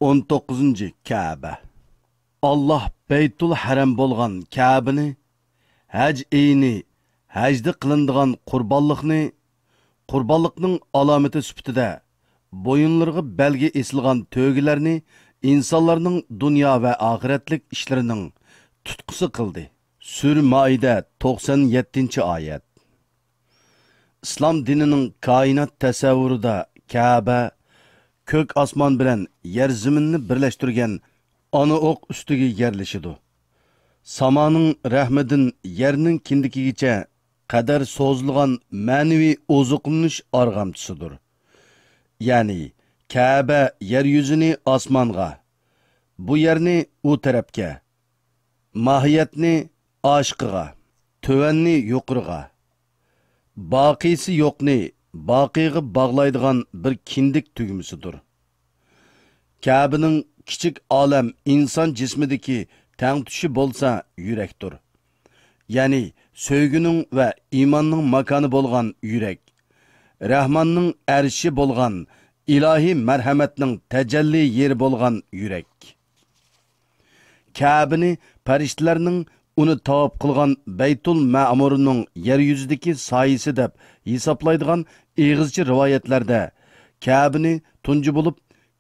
19. Ka'ba. Allah Beytul Haram bo'lgan Ka'bani, haj eyni, hajda qilinadigan qurbonlikning alomati sifatida bo'yinlarga belgi esilgan to'gilarni insonlarning dunyo va oxiratlik ishlarining tutqusi qildi. Sura Maida 97-oyat. İslam dinining koinot tasavvurida Ka'ba ko'k osmon bilan yer zaminni birlashtirgan ana o'q ustiga yerlishidir. Samoning rahmidan yerning kindikigacha qadar so'zilgan ma'naviy ozuqlanish arg'amchisidir. Ya'ni Ka'ba yer yuzini osmonga, bu yerni u tarafga, mohiyatni oshqiga, tuvanni yuqoriga, boqiysi yo'qni boqiyga bog'laydigan bir kindik tugmasidir. Ka'baning kichik olam inson jismidagi tang tushi bo'lsa yurakdir. Ya'ni sevgining va iymonning makoni bo'lgan yurak, Rahmonning arshi bo'lgan ilohiy marhamatning tajalli yeri bo'lgan yurak. Ka'bani farishtalarning uni tavob qilgan Baytul Ma'murning yer yuzidagi soyisi deb hisoblaydigan egizchi rivoyatlarda Ka'bani tunji bo'lib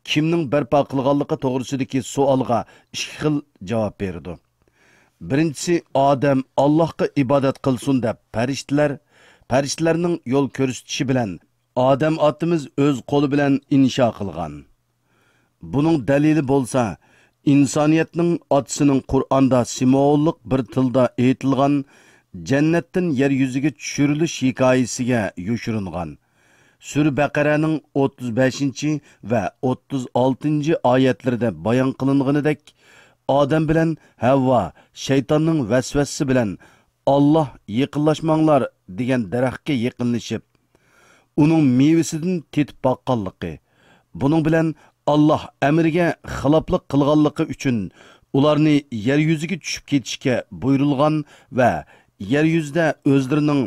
kimning barpo qilganligi to'g'risidagi savolga ikki xil javob berdi. Birinchisi, odam Allohga ibodat qilsin deb farishtalarning yo'l ko'rsatishi bilan odam otimiz o'z qo'li bilan insho qilgan. Buning dalili bo'lsa, insoniyatning otisining Qur'onda simvollik bir tilda aytilgan jannatdan yer yuziga tushirilish hikoyasiga yoshiringan. Sura Baqaraning 35 va 36 oyatlarida bayon qilinganidek, Odam bilan Havva shaytonning vasvasasi bilan Alloh yaqinlashmanglar degan daraxtga yaqinlashib, uning mevasidan tetib boqqanligi, buning bilan Alloh amriga xiloflik qilganligi uchun ularni yer yuziga tushib ketishga buyurilgan va yer yuzida o'zlarining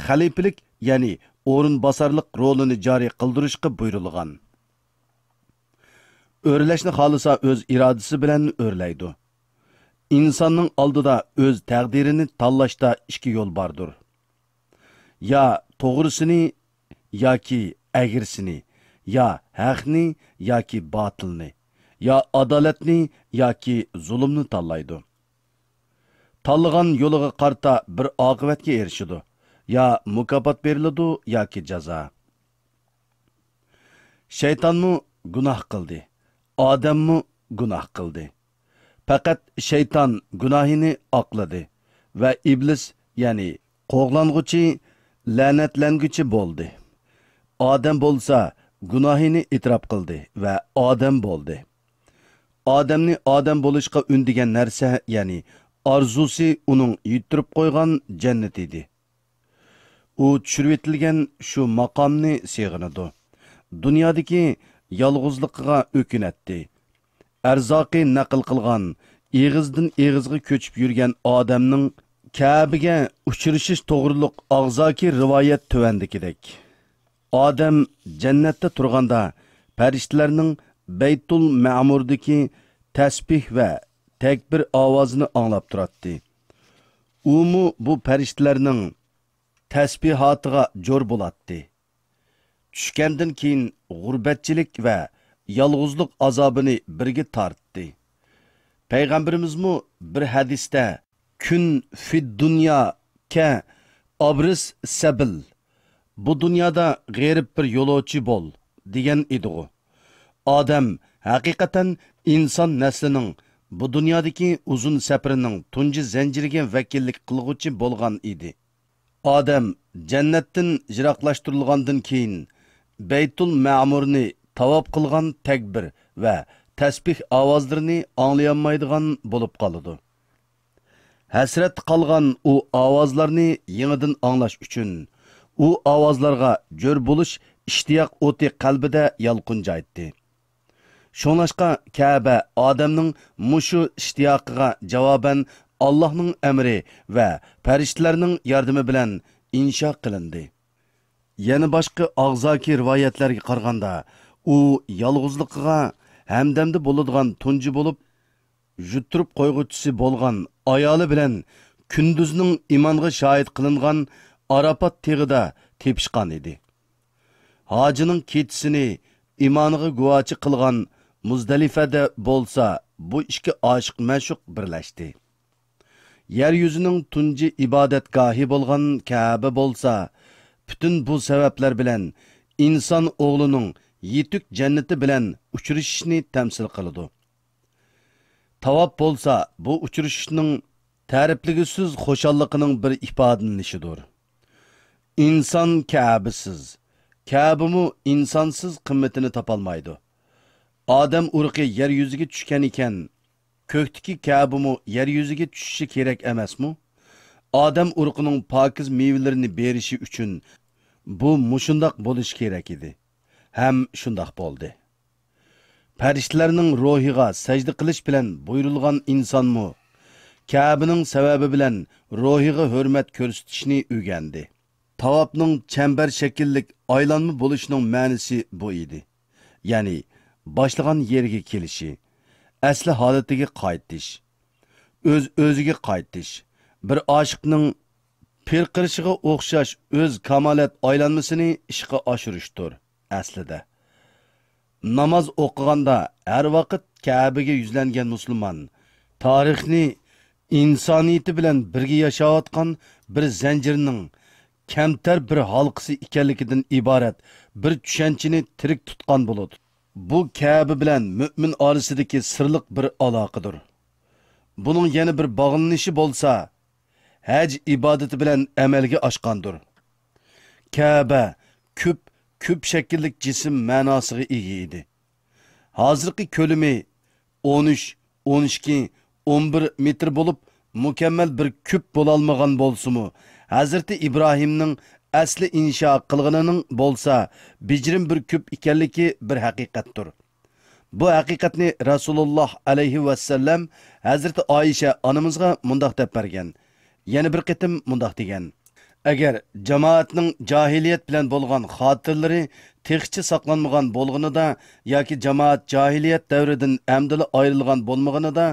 xalifalik, ya'ni o'rin bosarlik rolini joriy qildirishga buyurilgan. O'rlashni xolisa o'z irodasi bilan o'rlaydi. İnsanның oldida o'z taqdirini tanlashda ikki yo'l bordir. Ya to'g'risini yoki agirsini, ya haqni yoki botilni, ya adolatni yoki zulmni tanlaydi. Tanlagan yo'liga qarta bir oqibatga erishidi. Ya mukofot beriladi yoki jazo. Shaytonmi gunoh qildi, odammi gunoh qildi. Faqat shayton gunohini oqladi va iblis, ya'ni qo'g'lang'uchi, la'natlanguchi bo'ldi. Odam bo'lsa gunohini e'tirof qildi va odam bo'ldi. Odamni odam bo'lishga undigan narsa, ya'ni orzusi uning yitirib qo'ygan jannat edi. U tushirib etilgan shu maqomni seg'inadi. Dunyodagi yolg'izligiga o'kinatdi. Arzoqi naql qilgan, eg'izdan eg'izga ko'chib yurgan odamning Ka'baga uchrishish to'g'riliq og'zoki rivoyat tuvandikidek. Odam jannatda turganda farishtalarning Baytul Ma'murdagi tasbih va takbir ovozini anglab turadi. Umu bu farishtalarning tasbihatiga jo'r bo'ladi. Tushgandan keyin g'urbatchilik va yolg'izlik azobini birga tortdi. Payg'ambarimizmi bir hadisda kun fid dunya ka abris sabil, bu dunyoda g'erib bir yo'lovchi bo'l degan edi. Odam haqiqatan inson naslining bu dunyodagi uzun safarining tunji zanjiriga vakillik qilguvchi bo'lgan edi. Odam jannatdan jiroqlashtirilgandan keyin Baytul Ma'murni tavob qilgan takbir va tasbih ovozlarini anglayolmaydigan bo'lib qoladi. Hasrat qolgan u ovozlarni yangidan anglash uchun u ovozlarga jo'r bo'lish ishtiyoq o'ti qalbida yalqinjaydi. Shunlashqa Ka'ba odamning mushu ishtiyoqiga javoban Allohning amri va farishtalarning yordami bilan insho qilindi. Yana boshqa og'zoki rivoyatlarga qaraganda u yolg'izligiga hamdamda bo'ladigan tunji bo'lib, juttirib qo'yg'uchisi bo'lgan ayoli bilan kunduzning imonga shohid qilingan Arafat teg'ida tepishgan edi. Hojining kechisini imoniga guvochi qilgan Muzdalifada bo'lsa, bu ikki oshiq ma'shuq birlashdi. Yer yuzining tunji ibodatgohi bo'lgan Ka'ba bo'lsa, bütün bu sabablar bilan inson o'g'lining yetuk jannati bilan uchrashishni tamsil qiladi. Tavob bo'lsa, bu uchrashishning ta'rifligisiz xo'shalligining bir ifodalanishidir. İnson Ka'basiz, Ka'bamu insonsiz qimmatini topolmaydi. Odam urqi yer yuziga tushgan ekan, ko'kdagi Ka'bamu yer yuziga tushishi kerak emasmi? Odam urqining pokiz mevalarini berishi uchun bu mushundoq bo'lishi kerak edi. Ham shundoq bo'ldi. Farishtalarning ruhiga sajda qilish bilan buyurilgan insonmu Ka'baning sababi bilan ruhiga hurmat ko'rsatishni o'rgandi. Tavofning chambar shakllik aylanma bo'lishining ma'nosi bu edi. Ya'ni boshlagan yerga kelishi, asli holatiga qaytish, o'ziga qaytish, bir oshiqning pirqirishiga o'xshash o'z kamolat aylanmasini ishga oshirishdir aslida. Namoz o'qiganda har vaqt Ka'baga yuzlangan musulmon tarixni insoniyati bilan birga yashayotgan bir zanjirning kamtar bir halqasi ekanligidan iborat bir tushunchani tirik tutgan bo'ladi. Bu Ka'ba bilan mu'min orasidagi sirliq bir aloqadir. Buning yana bir bog'lanishi bo'lsa, haj ibodati bilan amalga oshgandir. Ka'ba ko'p shakllik jism ma'nosiga ega edi. Hozirgi ko'lami 13, 12, 11 metr bo'lib, mukammal bir küp bo'lolmagan bo'lsa-mu, Hazreti İbrahimning asli insho qilganining bo'lsa, bijrim bir küp ekanligi bir haqiqatdir. Bu haqiqatni Rasululloh alayhi vasallam Hazreti Oyisha onamizga mundoq deb bergan. Yana bir qitim mundoq degan: Agar jamoatning jahiliyat bilan bo'lgan xotirlari texchi saqlanmagan bo'lganida yoki jamoat jahiliyat davridan amdili ayrilgan bo'lmaganida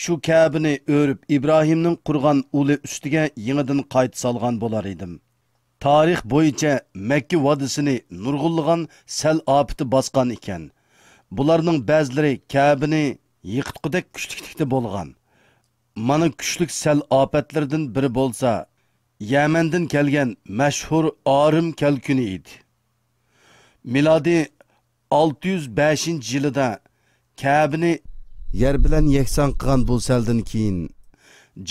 shu Ka'bani o'rib İbrahimning qurgan uli ustiga yangidan qayta solgan bo'lar edim. Tarix bo'yicha Makka vodisini nurg'unlagan sel ofati bosgan ekan. Bularning ba'zilari Ka'bani yiqitqudek kuchlikda bo'lgan. Mana kuchlik sel ofatlardan biri bo'lsa, Yamandan kelgan mashhur Orim kalkuni edi. Milodi 605-yilida Ka'bani yer bilan yakson qilgan bu seldan keyin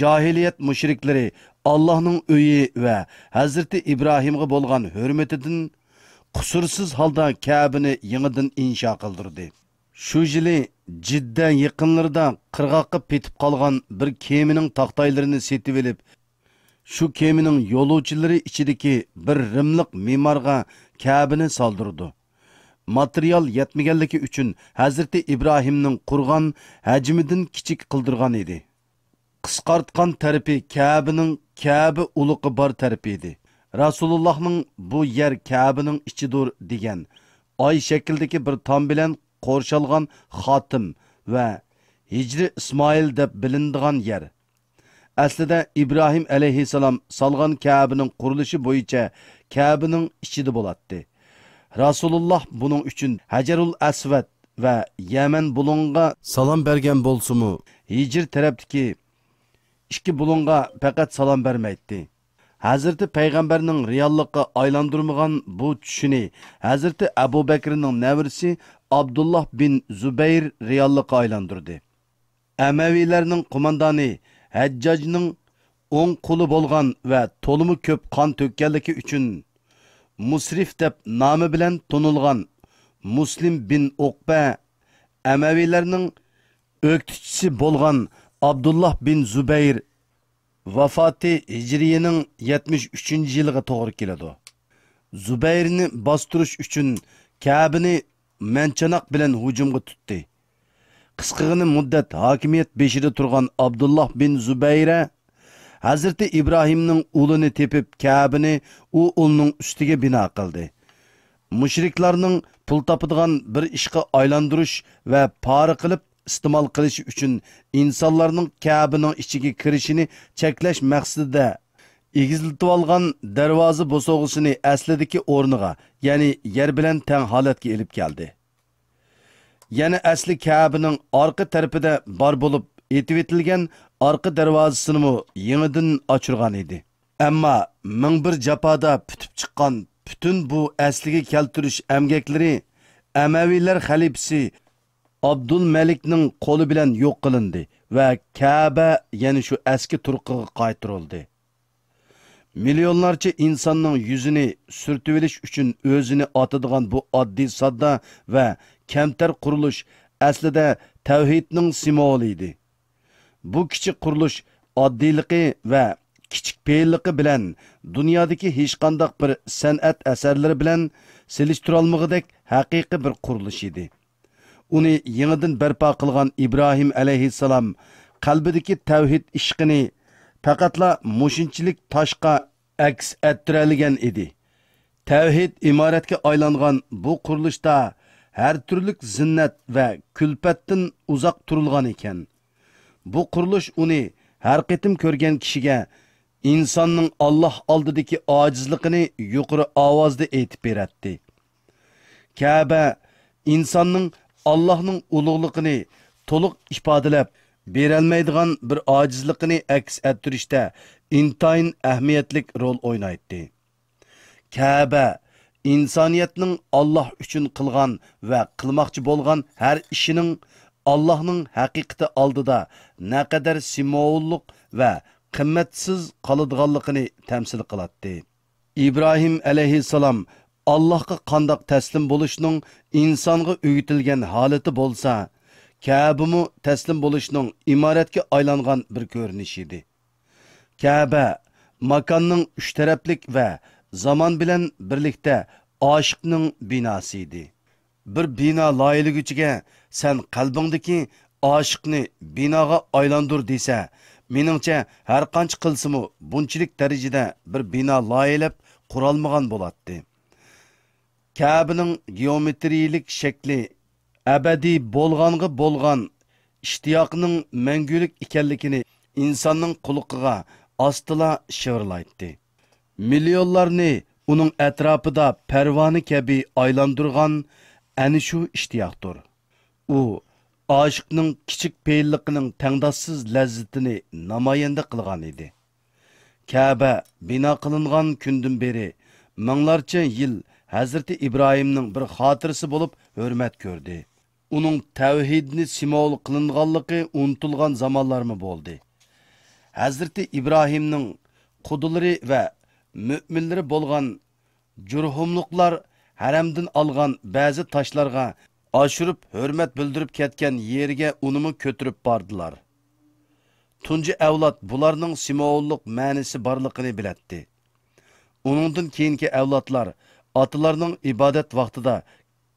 jahiliyat mushriklari Allohning uyi va Hazreti İbrahimga bo'lgan hurmatidan qusursiz holda Ka'bani yangidan insho qildirdi. Shu yili Jidda yaqinlarida qirg'oqqa petib qolgan bir kemining taqtaylarini setib olib, shu kemining yo'lovchilari ichidagi bir rimliq me'morga Ka'bani soldirdi. Material yetmaganligi uchun Hazreti İbrahimning qurgan hajmidan kichik qildirgan edi. Qisqartgan tarafi Ka'baning Ka'ba uluqi bor tarafi edi. Rasulullohning bu yer Ka'baning ichidir degan oy shakldagi bir tom bilan qo'rshalgan xotim va Hijri İsmoil deb bilinadigan yer. Aslida İbrahim alayhissalom solgan Ka'baning qurilishi bo'yicha Ka'baning ichida bo'ladi. Rasululloh buning uchun Hajarul Asvad va Yaman bulunga salom bergan bo'lsa-mu, Hijr tarafdagi ikki bulunga faqat salom bermaydi. Hazreti Payg'ambarning reallikqa aylantirmagan bu tushini Hazreti Abu Bakrning navrisi Abdullah bin Zubayr reallikqa aylantirdi. Amaviylarning qo'mondoni Hajjajning o'ng qo'li bo'lgan va to'limi ko'p qon to'kkanligi uchun Musrif deb nomi bilan tonilgan Muslim bin Uqba Amaviylarning o'qituvchisi bo'lgan Abdullah bin Zubayr vafoti Hijriyening 73-yiliga to'g'ri keladi. Zubayrni bostirish uchun Ka'bani manchanoq bilan hujumga tutdi. Qisqagina muddat hokimiyat beshida turgan Abdullah bin Zubayra Hazreti İbrahimning ulini tepib Ka'bani u ulning ustiga bino qildi. mushriklarning pul topadigan bir ishga aylantirish va pora qilib iste'mol qilishi uchun insonlarning Ka'baning ichiga kirishini cheklash maqsadida egiziltib olgan darvoza bo'sog'isini aslidagi o'rniga, ya'ni yer bilan teng holatga elib keldi. Yana asli Ka'baning orqa tarafida bor bo'lib, etib etilgan orqa darvozasini yangidan ochirgan edi. Ammo ming bir jafoda putib chiqqan bütün bu asliga keltirish amgaklari Amaviylar xalifasi Abdulmalikning qo'li bilan yo'q qilindi va Ka'ba yana shu eski turqiga qaytarildi. Milyonlarca insonning yuzini surtib olish uchun o'zini otadigan bu oddiy sodda va kamtar qurilish aslida tavhidning simvoli edi. Bu kichik qurilish oddiyligi va kichik fe'lligi bilan dunyodagi hech qanday bir san'at asarlari bilan selishtirolmag'idek haqiqiy bir qurilish edi. Uni yangidan barpo qilgan İbrahim alayhissalom qalbidagi tavhid ishqini faqatla mushinchilik toshqa aks ettiralgan edi. Tavhid imoratga aylangan bu qurilishda har turlik zinnat va kulfatdan uzoq turilgan ekan. Bu qurilish uni har qitim ko'rgan kishiga insonning Alloh oldidagi ojizligini yuqori ovozda aytib beradi. Ka'ba insonning Allohning ulug'ligini to'liq ifodalab berolmaydigan bir ojizligini aks ettirishda intayin ahamiyatlik rol o'ynaydi. Ka'ba insoniyatning Alloh uchun qilgan va qilmoqchi bo'lgan har ishining Allohning haqiqati oldida naqadar simvollik va qimmatsiz qoladiganligini tamsil qiladi. İbrahim alayhissalom Allohga qandoq taslim bo'lishning insonga o'rgatilgan holati bo'lsa, Ka'bami taslim bo'lishning imoratga aylangan bir ko'rinish edi. Ka'ba makonning uch taraflik va zaman bilan birlikda oshiqning binosi edi. Bir bino loyilig'ichiga sen qalbingdagi oshiqni binoga aylantir desa, meningcha har qancha qilsimi bunchalik darajada bir bino loyilab qurolmagan bo'ladi. Ka'baning geometriyalik shakli abadiy bo'lganga bo'lgan ishtiyoqning mangulik ekanligini insonning quliqiga ostila shivirlaydi. Milyonlarni uning atrofida parvona kabi aylantirgan ana shu ishtiyoqdir. U oshiqning kichik fe'lliqining tangdossiz lazzatini namoyanda qilgan edi. Ka'ba bino qilingan kundan beri minglarcha yil Hazreti İbrahimning bir xotirasi bo'lib hurmat ko'rdi. Uning tavhidni simvol qilinganligi unutilgan zamonlarmi bo'ldi. Hazreti İbrahimning qudulari va mu'minlari bo'lgan jurhumliqlar haramdan olgan ba'zi toshlarga oshirib hurmat bildirib ketgan yerga unimi ko'tirib bordilar. Tunji avlod bularning simvollik ma'nosi borligini biladi. Uningdan keyingi avlodlar atalarning ibodat vaqtida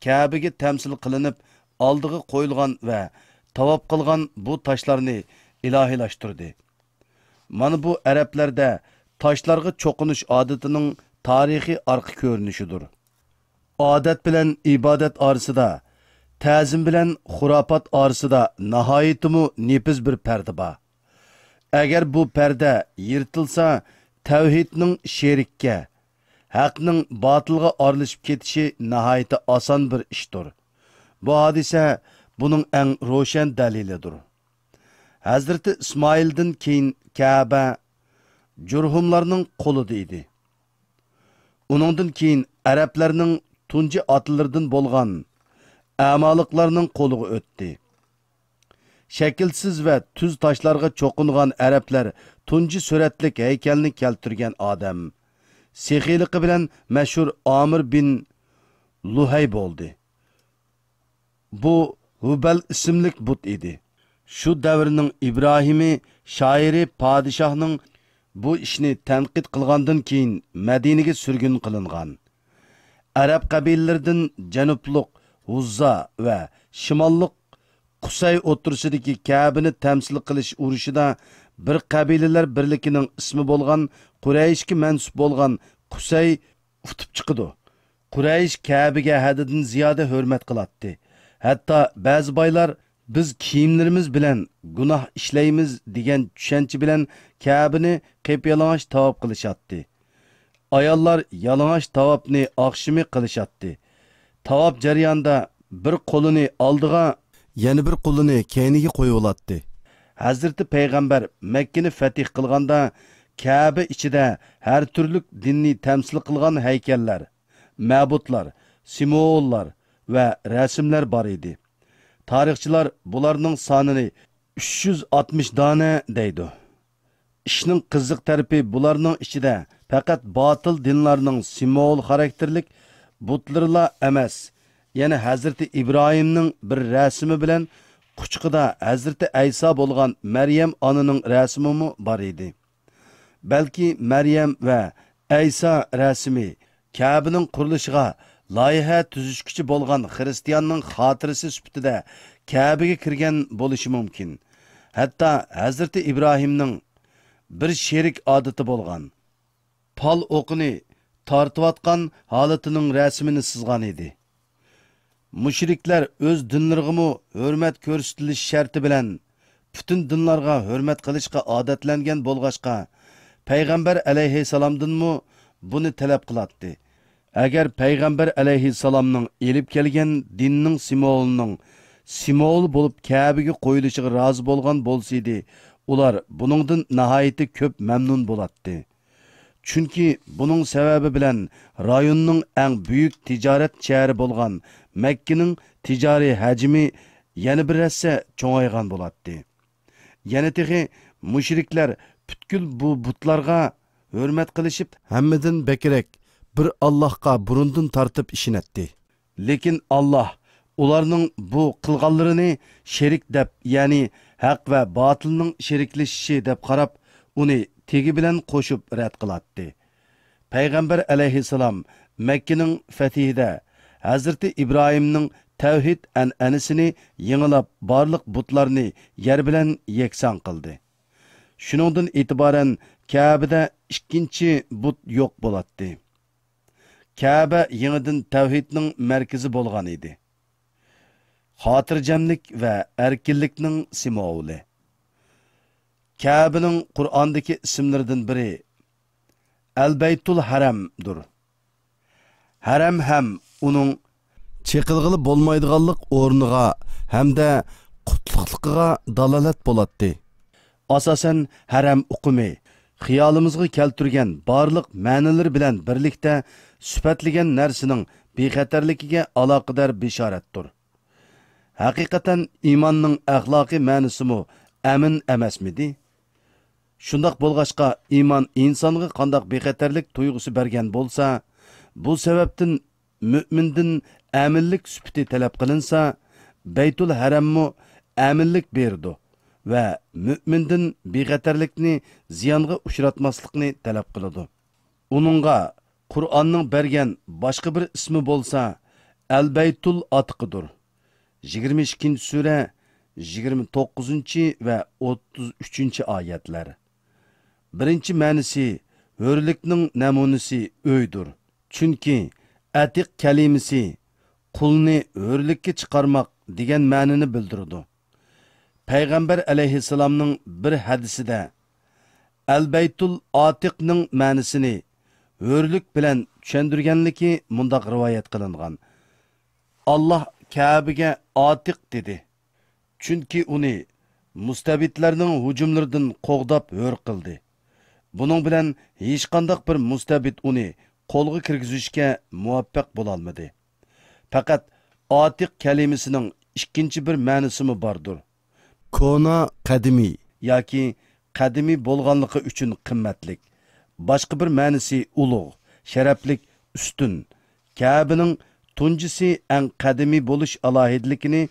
Ka'baga tamsil qilinib, oldiga qo'yilgan va tavob qilgan bu toshlarni ilohilashtirdi. Mana bu arablarda toshlarga cho'qinish odatining tarixiy orqa ko'rinishidir. Odat bilan ibodat orasida, ta'zim bilan xurofot orasida nihoyatimi nepiz bir parda bor. Agar bu parda yirtilsa, tavhidning sherikka, haqning botilga aralashib ketishi nihoyatda oson bir ishdir. Bu hodisa buning eng ro'shan dalilidir. Hazrati İsmoildan keyin Ka'ba jurhumlarning qo'lida edi. Uningdan keyin arablarning tunji otlaridan bo'lgan amaliqlarning qo'liga o'tdi. Shakilsiz va tuz toshlarga cho'qingan arablar tunji suratlik haykalni keltirgan odam sexiyliqi bilan mashhur Amir bin Luhay bo'ldi. Bu Hubal ismlik but edi. Shu davrning İbrahimi shoiri podshohning bu ishni tanqid qilgandan keyin Madinaga surgun qilingan. Arab qabilalaridan janublik Huzza va shimollik Qusay o'tirsidagi Ka'bani tamsil qilish urushida bir qabilalar birligining ismi bo'lgan Qurayshga mansub bo'lgan Qusay utib chiqdi. Quraysh Kabe'ga haddidan ziyoda hurmat qilatdi. Hatto ba'zi boylar biz kiyimlarimiz bilan gunoh ishlaymiz degan tushuncha bilan Kabe'ni qiyp-yalang'och tavob qilishatdi. Ayollar yalang'och tavobni oqshimi qilishatdi. Tavob jarayonida bir qo'lini oldiga, yana bir qo'lini keyniga qo'yib olatdi. Hazrati payg'ambar Makkani fath qilganda Kabe ichida har turli dinni tamsil qilgan haykallar, ma'budlar, simvollar va rasmlar bor edi. Tarixchilar bularning sonini 360 dona deydi. Ishning qiziq tarafi bularning ichida faqat botil dinlarning simvol xarakterlik butlarla emas, yana Hazrati Ibrohimning bir rasmi bilan quchqida Hazrati Ayso bo'lgan Maryam onaning rasmi bor edi. Balki Maryam va Ayso rasmi Kabe'ning qurilishiga loyiha tuzishkichi bo'lgan xristianning xotirasi sifatida Kabe'ga kirgan bo'lishi mumkin. Hatto Hazrati Ibrohimning bir sherik odati bo'lgan. Pal o'qini tortiyotgan holatining rasmini sızgan edi. Mushriklar o'z dinlariga hurmat ko'rsatilish sharti bilan butun dinlarga hurmat qilishga odatlangan bo'lg'achqa payg'ambar alayhissalomdanmi buni talab qilatdi. Agar payg'ambar alayhissalomning elib kelgan dinning simvol bo'lib Kabe'ga qo'yilishiga rozi bo'lgan bo'lsaydi, ular buningdan nihoyatda ko'p mamnun bo'latdi. Chunki buning sababi bilan rayonning eng buyuk tijorat shahri bo'lgan Makkaning tijoriy hajmi yana bir hassa cho'ngaygan bo'latdi. Yana tehi mushriklar butkul bu butlarga hurmat qilishib, hammadan bekrak bir Allohga burundan tortib ishinatdi. Lekin Alloh ularning bu qilganlarini sherik deb, ya'ni haq va botilning sheriklashishi deb qarab, uni tegi bilan qo'shib rad qilatdi. Payg'ambar alayhissalom Makkaning fathida Hazrati Ibrohimning tavhid an'anasini yengilab barliq butlarni yer bilan yeksan qildi. Shuningdan e'tiboran Kabe'da ikkinchi but yo'q bo'ladi. Kabe yengidan tavhidning markazi bo'lgan edi. Xotirjamlik va erkinlikning simvoli. Kabe'ning Qur'ondagi ismlaridan biri Al-Baytul Haram'dur. Haram ham uning cheqilg'ili bo'lmaydiganlik o'rniga hamda qutluqligiga dalolat bo'ladi. Asosan haram uqumi xiyolimizga keltirgan barliq ma'nolar bilan birlikda sifatlagan narsaning bexatarligiga aloqador bishoratdir. Haqiqatan iymonning axloqiy ma'nosimi amin emasmidi? Shundoq bo'lg'achqa iymon insonga qandoq bexatarlik tuyg'usi bergan bo'lsa, bu sababdan mu'mindan aminlik sifati talab qilinsa, Baytul Harammu aminlik berdi va mu'mindan bexatarlikni ziyonga uchratmaslikni talab qiladi. Uningga Qur'onning bergan boshqa bir ismi bo'lsa, Al-Baytul Atqidir. 22-sura 29 va 33 oyatlar. Birinchi ma'nosi hurlikning namunasi o'ydir. Chunki atiq kalimasi qulni hurlikka chiqarmoq degan ma'noni bildiradi. Payg'ambar alayhissalomning bir hadisida Al-Baytul Atiqning ma'nosini hurlik bilan tushundirganligi mundaq rivoyat qilingan. Allah Kabe'ga Atiq dedi. Chunki uni mustabidlarning hujumlaridan qo'g'dab hur qildi. Buning bilan hech qanday bir mustabid uni qo'lga kirgizishga muvaffaq bo'la olmadi. Faqat Atiq kalimasining ikkinchi bir ma'nosi bordir. Kona qadimi yoki qadimi bo'lganligi uchun qimmatlik. Boshqa bir ma'nosi ulug', sharaflik, ustun. Kabe'ning tunjisi eng qadimi bo'lish alohidligini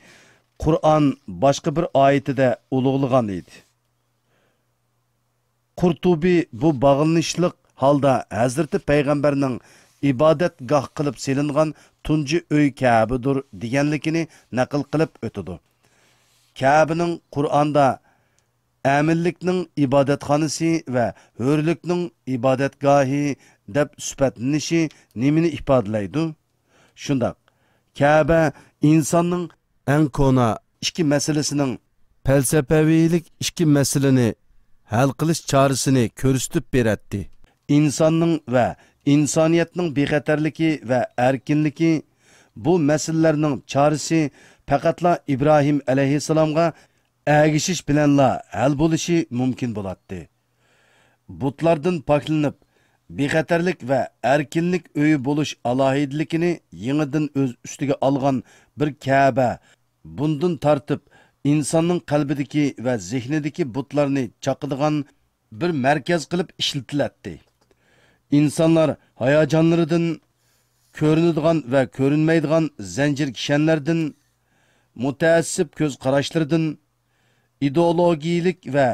Qur'on boshqa bir oyatida ulug'lagan edi. Qurtubi bu bağlanışlıq halda Hazreti Peygamberning ibodatgoh qilib selingan tunji uy Kabe'dir deganligini naql qilib o'tadi. Kabe'ning Qur'onda aminlikning ibodatxonasi va hurlikning ibodatgohi deb sifatlanishi nimani ifodalaydi? Şundaq, Kaaba insonning eng kona ikki masalasining falsafaviylik ikki masalani hal qilish chorasini ko'rsatib beradi. İnsanning va insoniyatning bexatarligi va erkinligi bu masalalarning chorasi faqatla İbrahim alayhissalomga ergishish bilanla hal bo'lishi mumkin bo'ladi. Butlardan poklanib, bexatarlik va erkinlik uyi bo'lish alohidligini yangidan o'z ustiga olgan bir Kaaba bundan tortib insonning qalbidagi va zehnidagi butlarni chaqadigan bir markaz qilib ishlatiladi. İnsanlar hayajonlaridan, ko'rinadigan va ko'rinmaydigan zanjir kishanlardan, mutaassib ko'z qarashlaridan, ideologiyalik va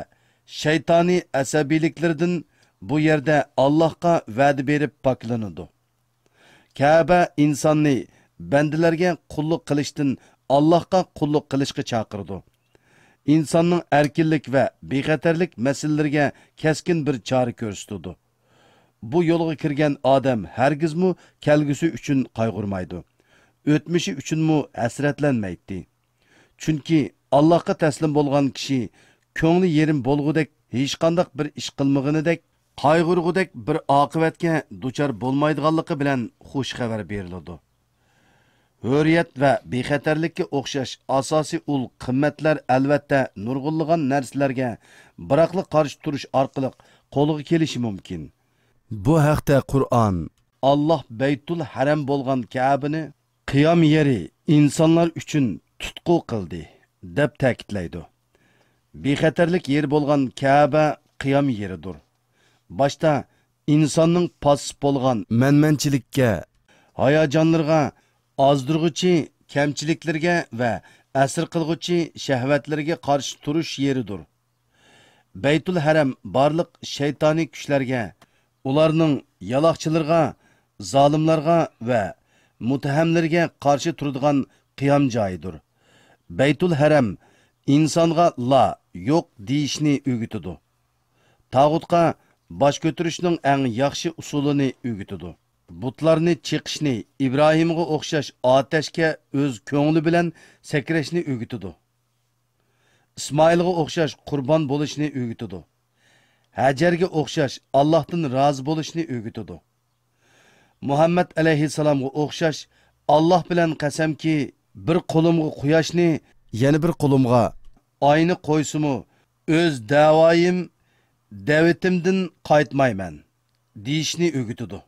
shaytoniy asabiyliklardan bu yerda Allohga va'da berib poklanadi. Kaaba insonni bandalarga qulluq qilishdan Allohga qulluq qilishga chaqirdi. İnsanning erkinlik va bexatarlik masalalariga keskin bir chora ko'rsatdi. Bu yo'lga kirgan odam hargizmi kelgusi uchun qayg'urmaydi. O'tmishi uchunmi hasratlanmaydi. Chunki Allohga taslim bo'lgan kishi ko'ngli yerim bo'lgudek hech qanday bir ish qilmaganidek, qayg'urgudek bir oqibatga duchor bo'lmaydiganligi bilan xush xabar beriladi. Hurriyat va bexatarlikka o'xshash asosiy ul qimmatlar albatta nurg'unlagan narsalarga biroqli qarshi turish orqali qo'lga kelishi mumkin. Bu haqda Qur'on Alloh Baytul Haram bo'lgan Ka'bani qiyom yeri insonlar uchun tutqu qildi deb ta'kidlaydi. Bexatarlik yeri bo'lgan Ka'ba qiyom yeridir. Boshda insonning pasib bo'lgan manmanchilikka, hayajonlarga, ozdirg'uchi kamchiliklarga va asir qilg'uchi shahvatlarga qarshi turish yeridir. Baytul Haram barliq shaytoniy kuchlarga, ularning yaloqchilarga, zolimlarga va mutahamlarga qarshi turadigan qiyom joyidir. Baytul Haram insonga la yo'q deyishni o'rgatadi. Tağutqa bosh ko'tarishning eng yaxshi usulini o'rgatadi. Butlarni chiqishni İbrahimga o'xshash otashga o'z ko'ngli bilan sakrashni o'rgatadi. İsmoilga o'xshash qurbon bo'lishni o'rgatadi. Hajarga o'xshash Allohdan rozi bo'lishni o'rgatadi. Muhammad alayhissalomga o'xshash Alloh bilan qasamki bir qo'limga quyoshni, yana bir qo'limga oyni qo'ysimi o'z davoyim da'vatimdan qaytmayman deyishni o'rgatadi.